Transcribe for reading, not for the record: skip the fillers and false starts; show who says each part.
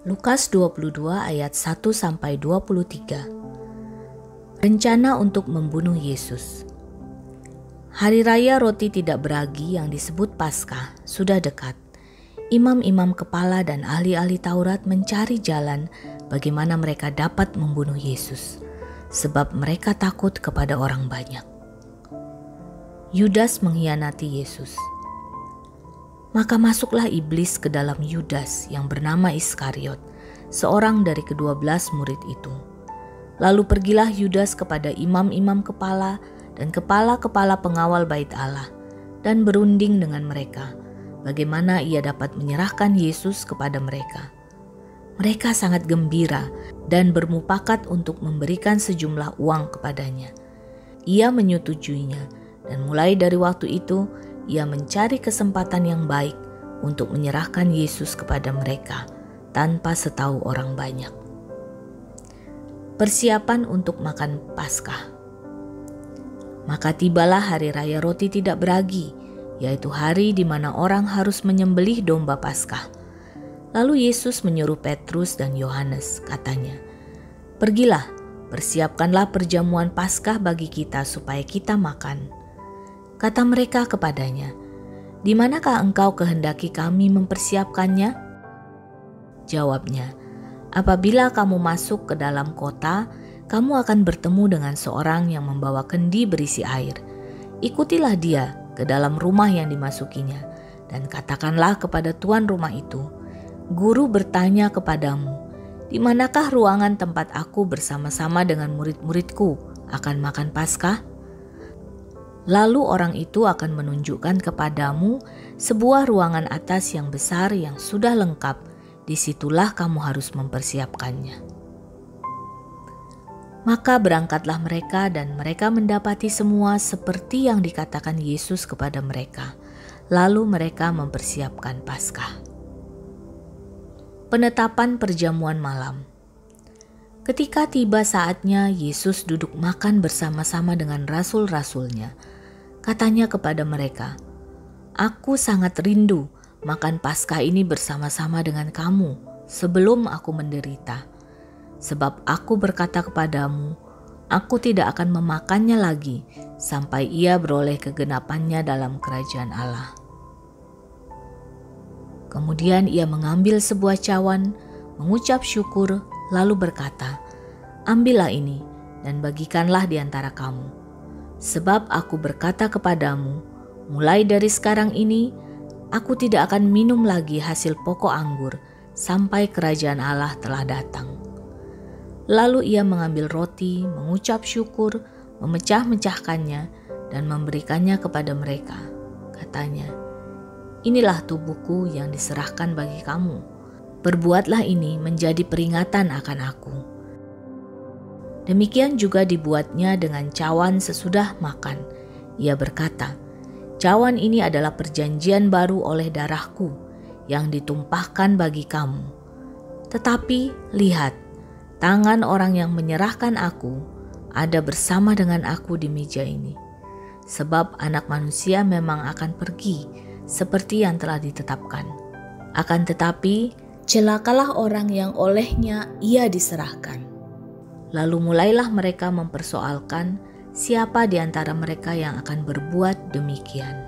Speaker 1: Lukas 22 ayat 1-23. Rencana untuk membunuh Yesus. Hari raya roti tidak beragi yang disebut Paskah sudah dekat. Imam-imam kepala dan ahli-ahli Taurat mencari jalan bagaimana mereka dapat membunuh Yesus, sebab mereka takut kepada orang banyak. Yudas mengkhianati Yesus. Maka masuklah iblis ke dalam Yudas yang bernama Iskariot, seorang dari ke-12 murid itu. Lalu pergilah Yudas kepada imam-imam kepala dan kepala-kepala pengawal bait Allah dan berunding dengan mereka, bagaimana ia dapat menyerahkan Yesus kepada mereka. Mereka sangat gembira dan bermufakat untuk memberikan sejumlah uang kepadanya. Ia menyetujuinya, dan mulai dari waktu itu ia mencari kesempatan yang baik untuk menyerahkan Yesus kepada mereka tanpa setahu orang banyak. Persiapan untuk makan Paskah. Maka tibalah hari raya roti tidak beragi, yaitu hari di mana orang harus menyembelih domba Paskah. Lalu Yesus menyuruh Petrus dan Yohanes, katanya, "Pergilah, persiapkanlah perjamuan Paskah bagi kita supaya kita makan." Kata mereka kepadanya, "Di manakah engkau kehendaki kami mempersiapkannya?" Jawabnya, "Apabila kamu masuk ke dalam kota, kamu akan bertemu dengan seorang yang membawa kendi berisi air. Ikutilah dia ke dalam rumah yang dimasukinya, dan katakanlah kepada tuan rumah itu, 'Guru bertanya kepadamu, di manakah ruangan tempat aku bersama-sama dengan murid-muridku akan makan Paskah?' Lalu orang itu akan menunjukkan kepadamu sebuah ruangan atas yang besar yang sudah lengkap. Disitulah kamu harus mempersiapkannya." Maka berangkatlah mereka dan mereka mendapati semua seperti yang dikatakan Yesus kepada mereka. Lalu mereka mempersiapkan Paskah. Penetapan perjamuan malam. Ketika tiba saatnya Yesus duduk makan bersama-sama dengan rasul-rasulnya, katanya kepada mereka, "Aku sangat rindu makan Paskah ini bersama-sama dengan kamu sebelum aku menderita. Sebab aku berkata kepadamu, aku tidak akan memakannya lagi sampai ia beroleh kegenapannya dalam kerajaan Allah." Kemudian ia mengambil sebuah cawan, mengucap syukur, lalu berkata, "Ambillah ini dan bagikanlah di antara kamu. Sebab aku berkata kepadamu, mulai dari sekarang ini, aku tidak akan minum lagi hasil pokok anggur sampai kerajaan Allah telah datang." Lalu ia mengambil roti, mengucap syukur, memecah-mecahkannya, dan memberikannya kepada mereka. Katanya, "Inilah tubuhku yang diserahkan bagi kamu. Perbuatlah ini menjadi peringatan akan aku." Demikian juga dibuatnya dengan cawan sesudah makan. Ia berkata, "Cawan ini adalah perjanjian baru oleh darahku yang ditumpahkan bagi kamu. Tetapi lihat, tangan orang yang menyerahkan aku ada bersama dengan aku di meja ini. Sebab Anak Manusia memang akan pergi seperti yang telah ditetapkan. Akan tetapi, celakalah orang yang olehnya ia diserahkan." Lalu mulailah mereka mempersoalkan siapa di antara mereka yang akan berbuat demikian.